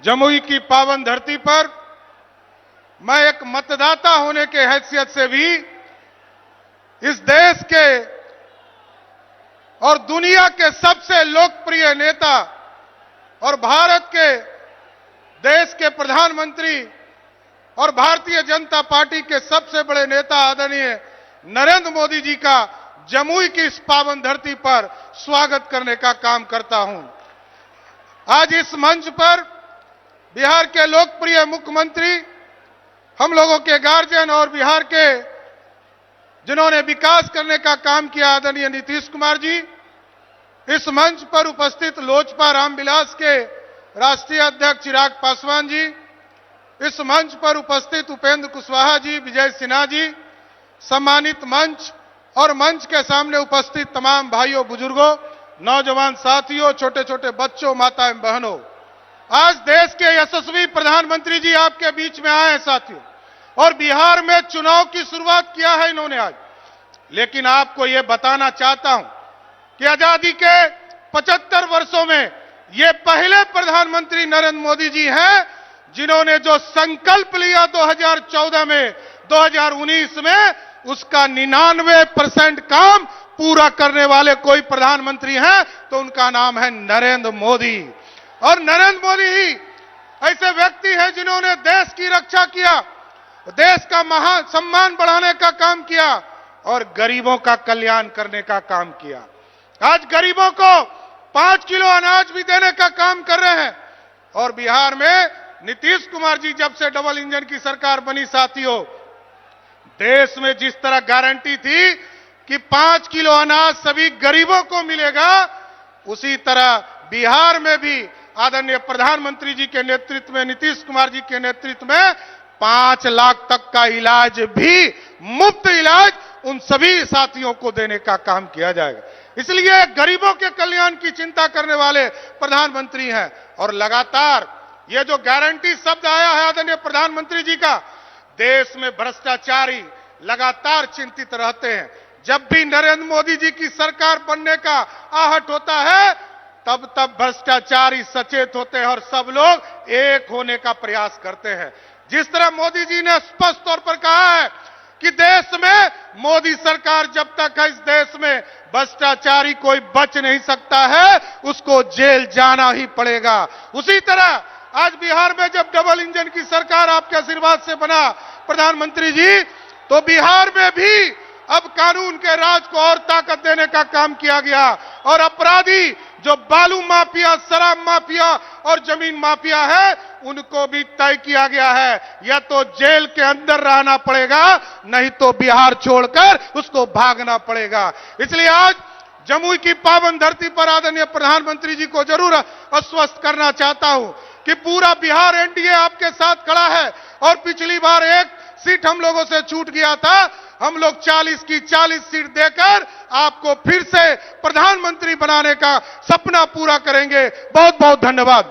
जमुई की पावन धरती पर मैं एक मतदाता होने के हैसियत से भी इस देश के और दुनिया के सबसे लोकप्रिय नेता और भारत के देश के प्रधानमंत्री और भारतीय जनता पार्टी के सबसे बड़े नेता आदरणीय नरेंद्र मोदी जी का जमुई की इस पावन धरती पर स्वागत करने का काम करता हूं। आज इस मंच पर बिहार के लोकप्रिय मुख्यमंत्री, हम लोगों के गार्जियन और बिहार के जिन्होंने विकास करने का काम किया आदरणीय नीतीश कुमार जी, इस मंच पर उपस्थित लोजपा रामविलास के राष्ट्रीय अध्यक्ष चिराग पासवान जी, इस मंच पर उपस्थित उपेंद्र कुशवाहा जी, विजय सिन्हा जी, सम्मानित मंच और मंच के सामने उपस्थित तमाम भाइयों, बुजुर्गों, नौजवान साथियों, छोटे छोटे बच्चों, माताएं, बहनों, आज देश के यशस्वी प्रधानमंत्री जी आपके बीच में आए हैं साथियों, और बिहार में चुनाव की शुरुआत किया है इन्होंने आज। लेकिन आपको यह बताना चाहता हूं कि आजादी के 75 वर्षों में ये पहले प्रधानमंत्री नरेंद्र मोदी जी हैं जिन्होंने जो संकल्प लिया 2014 में, 2019 में, उसका 99% काम पूरा करने वाले कोई प्रधानमंत्री हैं तो उनका नाम है नरेंद्र मोदी। और नरेंद्र मोदी ही ऐसे व्यक्ति हैं जिन्होंने देश की रक्षा किया, देश का महान सम्मान बढ़ाने का काम किया और गरीबों का कल्याण करने का काम किया। आज गरीबों को 5 किलो अनाज भी देने का काम कर रहे हैं। और बिहार में नीतीश कुमार जी जब से डबल इंजन की सरकार बनी साथियों, देश में जिस तरह गारंटी थी कि 5 किलो अनाज सभी गरीबों को मिलेगा, उसी तरह बिहार में भी आदरणीय प्रधानमंत्री जी के नेतृत्व में, नीतीश कुमार जी के नेतृत्व में 5 लाख तक का इलाज भी, मुफ्त इलाज उन सभी साथियों को देने का काम किया जाएगा। इसलिए गरीबों के कल्याण की चिंता करने वाले प्रधानमंत्री हैं। और लगातार ये जो गारंटी शब्द आया है आदरणीय प्रधानमंत्री जी का, देश में भ्रष्टाचारी लगातार चिंतित रहते हैं। जब भी नरेंद्र मोदी जी की सरकार बनने का आहट होता है, तब तब भ्रष्टाचारी सचेत होते हैं और सब लोग एक होने का प्रयास करते हैं। जिस तरह मोदी जी ने स्पष्ट तौर पर कहा है कि देश में मोदी सरकार जब तक है, इस देश में भ्रष्टाचारी कोई बच नहीं सकता है, उसको जेल जाना ही पड़ेगा। उसी तरह आज बिहार में जब डबल इंजन की सरकार आपके आशीर्वाद से बना प्रधानमंत्री जी, तो बिहार में भी अब कानून के राज को और ताकत देने का काम किया गया और अपराधी जो बालू माफिया, शराब माफिया और जमीन माफिया है, उनको भी तय किया गया है, या तो जेल के अंदर रहना पड़ेगा, नहीं तो बिहार छोड़कर उसको भागना पड़ेगा। इसलिए आज जमुई की पावन धरती पर आदरणीय प्रधानमंत्री जी को जरूर आश्वस्त करना चाहता हूं कि पूरा बिहार एनडीए आपके साथ खड़ा है। और पिछली बार एक सीट हम लोगों से छूट गया था, हम लोग 40 की 40 सीट देकर आपको फिर से प्रधानमंत्री बनाने का सपना पूरा करेंगे। बहुत बहुत धन्यवाद।